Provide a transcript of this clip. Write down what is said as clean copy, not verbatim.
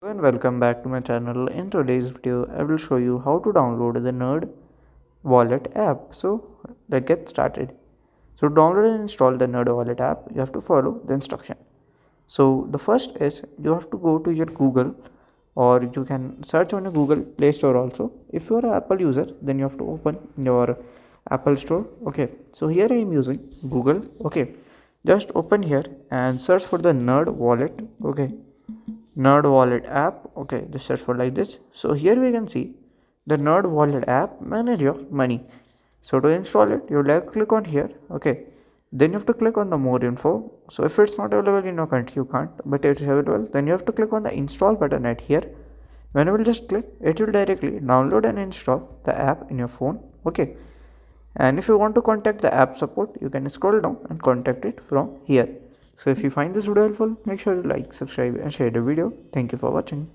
Hello and welcome back to my channel. In today's video, I will show you how to download the NerdWallet app. So let's get started. So download and install the NerdWallet app. You have to follow the instruction. So the first is you have to go to your Google, or you can search on a Google Play Store also. If you are an Apple user, then you have to open your Apple Store. Okay. So here I am using Google. Okay. Just open here and search for the NerdWallet. Okay, NerdWallet app. Okay, just search for like this. So here we can see the NerdWallet app manage your money. So to install it, you like click on here. Okay, then you have to click on the more info. So if it's not available in your country, you can't, but if it's available, then you have to click on the install button at here. When you will just click, it will directly download and install the app in your phone. Okay, and if you want to contact the app support, you can scroll down and contact it from here. So if you find this video helpful, make sure you like, subscribe and share the video. Thank you for watching.